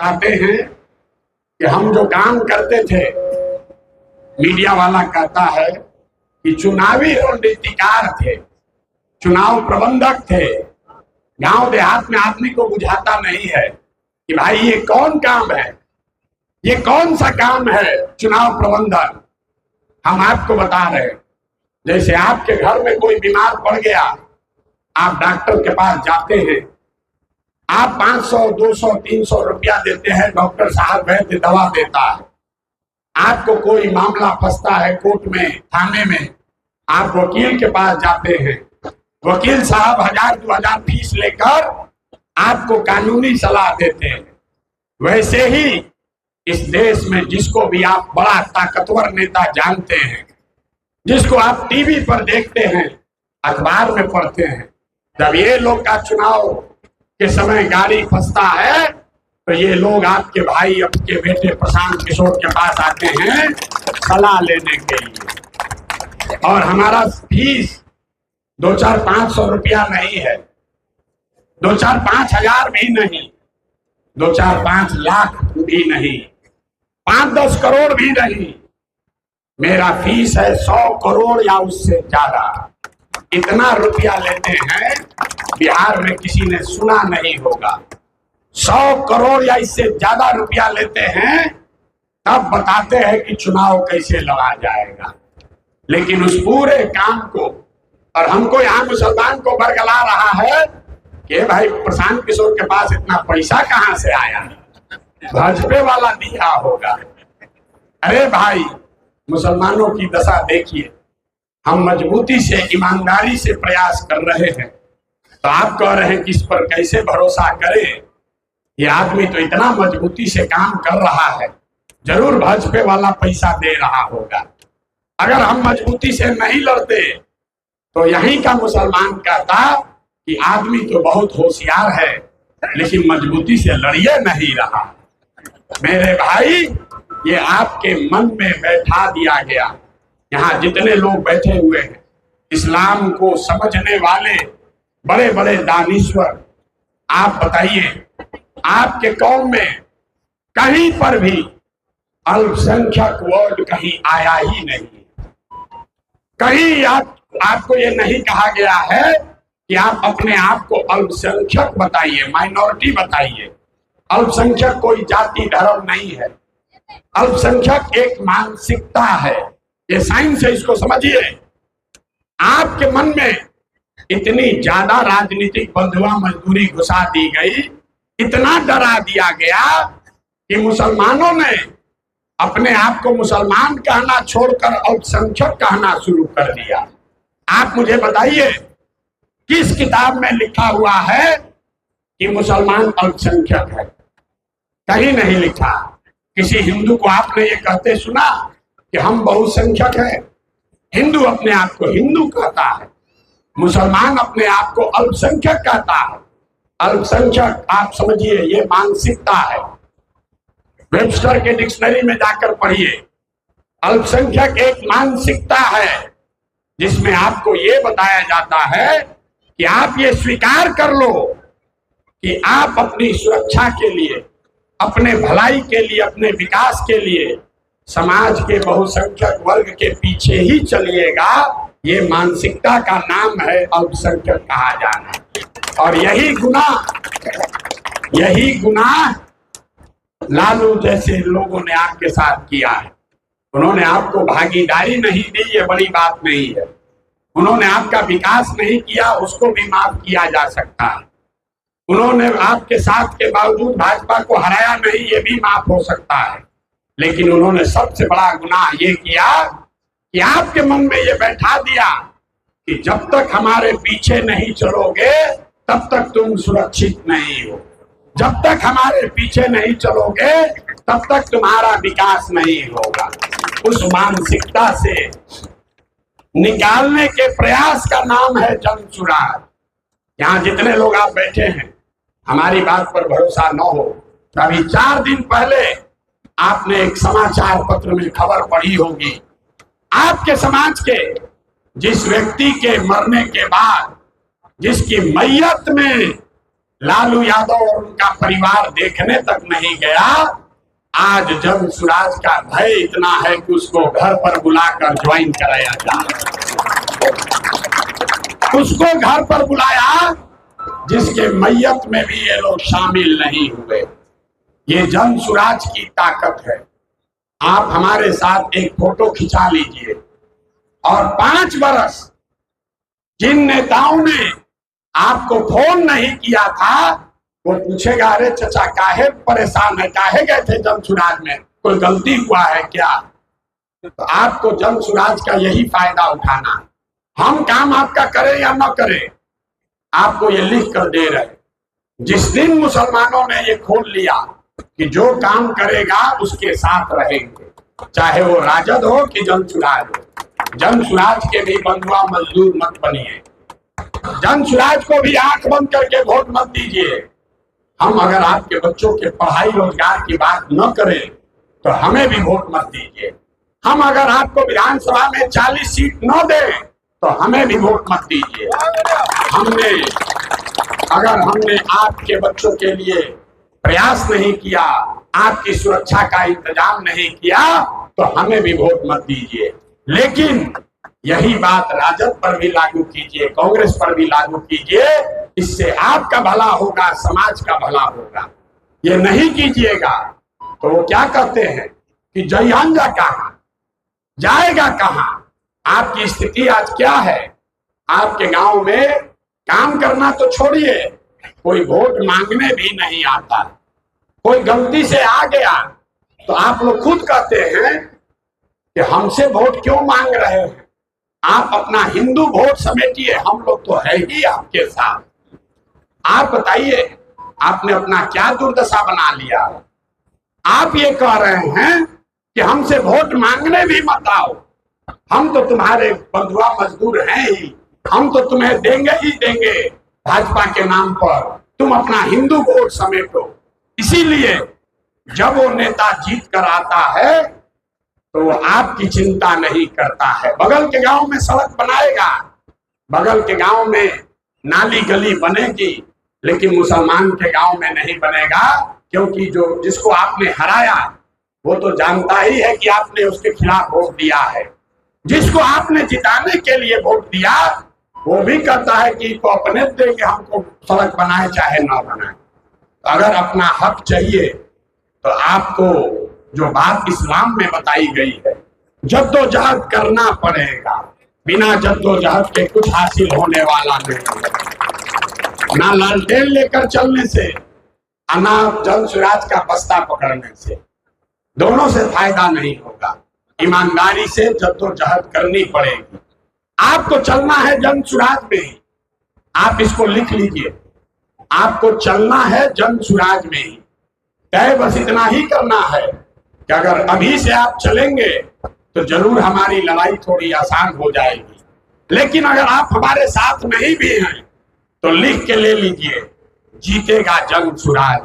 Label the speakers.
Speaker 1: कहते हैं कि हम जो काम करते थे, मीडिया वाला कहता है कि चुनावी रणनीतिकार थे, चुनाव प्रबंधक थे। गांव देहात में आदमी को बुझाता नहीं है कि भाई ये कौन काम है, ये कौन सा काम है चुनाव प्रबंधन। हम आपको बता रहे हैं, जैसे आपके घर में कोई बीमार पड़ गया, आप डॉक्टर के पास जाते हैं, आप 500, 200, 300 रुपया देते हैं, डॉक्टर साहब वैद्य दवा देता है। आपको कोई मामला फंसता है कोर्ट में, थाने में, आप वकील के पास जाते हैं, वकील साहब 1000-2000 फीस लेकर आपको कानूनी सलाह देते हैं। वैसे ही इस देश में जिसको भी आप बड़ा ताकतवर नेता जानते हैं, जिसको आप टीवी पर देखते हैं, अखबार में पढ़ते हैं, जब ये लोग का चुनाव के समय गाड़ी फंसता है तो ये लोग आपके भाई, आपके बेटे प्रशांत किशोर के पास आते हैं सलाह लेने के लिए। और हमारा फीस 2-4-500 रुपया नहीं है, 2-4-5 हजार भी नहीं, 2-4-5 लाख भी नहीं, 5-10 करोड़ भी नहीं। मेरा फीस है 100 करोड़ या उससे ज्यादा। इतना रुपया लेते हैं, बिहार में किसी ने सुना नहीं होगा। 100 करोड़ या इससे ज्यादा रुपया लेते हैं, तब बताते हैं कि चुनाव कैसे लड़ा जाएगा। लेकिन उस पूरे काम को, और हमको यहाँ मुसलमान को बरगला रहा है कि भाई प्रशांत किशोर के पास इतना पैसा कहाँ से आया, भाजपा वाला दिया होगा। अरे भाई, मुसलमानों की दशा देखिए, हम मजबूती से, ईमानदारी से प्रयास कर रहे हैं, तो आप कह रहे हैं कि इस पर कैसे भरोसा करें। ये आदमी तो इतना मजबूती से काम कर रहा है, जरूर भाजपा वाला पैसा दे रहा होगा। अगर हम मजबूती से नहीं लड़ते तो यहीं का मुसलमान कहता कि आदमी तो बहुत होशियार है, लेकिन मजबूती से लड़िए नहीं रहा। मेरे भाई, ये आपके मन में बैठा दिया गया। यहाँ जितने लोग बैठे हुए हैं, इस्लाम को समझने वाले बड़े बड़े दानिश्वर, आप बताइए, आपके कौम में कहीं पर भी अल्पसंख्यक वर्ड कहीं आया ही नहीं। कहीं आपको ये नहीं कहा गया है कि आप अपने आप को अल्पसंख्यक बताइए, माइनॉरिटी बताइए। अल्पसंख्यक कोई जाति धर्म नहीं है, अल्पसंख्यक एक मानसिकता है। ये साइंस है, इसको समझिए। आपके मन में इतनी ज्यादा राजनीतिक बंधुआ मजदूरी घुसा दी गई, इतना डरा दिया गया कि मुसलमानों ने अपने आप को मुसलमान कहना छोड़कर अल्पसंख्यक कहना शुरू कर दिया। आप मुझे बताइए, किस किताब में लिखा हुआ है कि मुसलमान अल्पसंख्यक है? कहीं नहीं लिखा। किसी हिंदू को आपने ये कहते सुना कि हम बहुसंख्यक हैं? हिंदू अपने आप को हिंदू कहता है, मुसलमान अपने आप को अल्पसंख्यक कहता है। अल्पसंख्यक, आप समझिए, ये मानसिकता है। वेबस्टर के डिक्शनरी में जाकर पढ़िए। अल्पसंख्यक एक मानसिकता है जिसमें आपको ये बताया जाता है कि आप ये स्वीकार कर लो कि आप अपनी सुरक्षा के लिए, अपने भलाई के लिए, अपने विकास के लिए समाज के बहुसंख्यक वर्ग के पीछे ही चलिएगा। ये मानसिकता का नाम है अल्पसंख्यक कहा जाना। और यही गुनाह लालू जैसे लोगों ने आपके साथ किया है। उन्होंने आपको भागीदारी नहीं दी, ये बड़ी बात नहीं है। उन्होंने आपका विकास नहीं किया, उसको भी माफ किया जा सकता है। उन्होंने आपके साथ के बावजूद भाजपा को हराया नहीं, ये भी माफ हो सकता है। लेकिन उन्होंने सबसे बड़ा गुनाह ये किया कि आपके मन में ये बैठा दिया कि जब तक हमारे पीछे नहीं चलोगे तब तक तुम सुरक्षित नहीं हो, जब तक हमारे पीछे नहीं चलोगे तब तक तुम्हारा विकास नहीं होगा। उस मानसिकता से निकालने के प्रयास का नाम है जनसुराज। यहाँ जितने लोग आप बैठे हैं, हमारी बात पर भरोसा न हो, अभी 4 दिन पहले आपने एक समाचार पत्र में खबर पढ़ी होगी, आपके समाज के जिस व्यक्ति के मरने के बाद, जिसकी मैयत में लालू यादव और उनका परिवार देखने तक नहीं गया। आज जन सुराज का भय इतना है कि उसको घर पर बुलाकर ज्वाइन कराया जाए। उसको घर पर बुलाया जिसके मैयत में भी ये लोग शामिल नहीं हुए। ये जन सुराज की ताकत है। आप हमारे साथ एक फोटो खिंचा लीजिए और 5 बरस जिन नेताओं ने आपको फोन नहीं किया था वो पूछेगा, अरे चचा काहे परेशान है, काहे गए थे जन सुराज में, कोई गलती हुआ है क्या? तो आपको जन सुराज का यही फायदा उठाना है। हम काम आपका करें या न करें, आपको ये लिख कर दे रहे। जिस दिन मुसलमानों ने ये खोल लिया कि जो काम करेगा उसके साथ रहेंगे, चाहे वो राजद हो कि जन सुराज हो। जन सुराज के भी बंधुआ मजदूर मत बनिए। जन सुराज को भी आंख बंद करके वोट मत दीजिए। हम अगर आपके बच्चों के पढ़ाई रोजगार की बात न करें तो हमें भी वोट मत दीजिए। हम अगर आपको विधानसभा में 40 सीट न दें तो हमें भी वोट मत दीजिए। अगर हमने आपके बच्चों के लिए प्रयास नहीं किया, आपकी सुरक्षा का इंतजाम नहीं किया तो हमें भी वोट मत दीजिए। लेकिन यही बात राजद पर भी लागू कीजिए, कांग्रेस पर भी लागू कीजिए। इससे आपका भला होगा, समाज का भला होगा। ये नहीं कीजिएगा तो वो क्या कहते हैं कि जयंजा कहां जाएगा, कहां? आपकी स्थिति आज क्या है? आपके गांव में काम करना तो छोड़िए, कोई वोट मांगने भी नहीं आता। कोई गलती से आ गया तो आप लोग खुद कहते हैं कि हमसे वोट क्यों मांग रहे हैं। आप अपना हिंदू वोट समेटिए, हम लोग तो है ही आपके साथ। आप बताइए आपने अपना क्या दुर्दशा बना लिया। आप ये कह रहे हैं कि हमसे वोट मांगने भी मत आओ, हम तो तुम्हारे बंधुआ मजदूर हैं ही, हम तो तुम्हें देंगे ही देंगे भाजपा के नाम पर, तुम अपना हिंदू वोट समेटो। इसीलिए जब वो नेता जीत कर आता है तो वो आपकी चिंता नहीं करता है। बगल के गांव में सड़क बनाएगा, बगल के गांव में नाली गली बनेगी, लेकिन मुसलमान के गांव में नहीं बनेगा, क्योंकि जो जिसको आपने हराया वो तो जानता ही है कि आपने उसके खिलाफ वोट दिया है। जिसको आपने जिताने के लिए वोट दिया वो भी कहता है कि तो अपने देंगे, हमको सड़क बनाए चाहे ना बनाए। अगर अपना हक चाहिए तो आपको जो बात इस्लाम में बताई गई है, जद्दोजहद करना पड़ेगा। बिना जद्दोजहद के कुछ हासिल होने वाला नहीं। ना लालटेन लेकर चलने से, ना जन सुराज का बस्ता पकड़ने से, दोनों से फायदा नहीं होगा। ईमानदारी से जद्दोजहद करनी पड़ेगी। आपको चलना है जन सुराज में ही, आप इसको लिख लीजिए। आपको चलना है जन सुराज में ही। तय बस इतना ही करना है कि अगर अभी से आप चलेंगे तो जरूर हमारी लड़ाई थोड़ी आसान हो जाएगी। लेकिन अगर आप हमारे साथ नहीं भी हैं तो लिख के ले लीजिए, जीतेगा जन सुराज।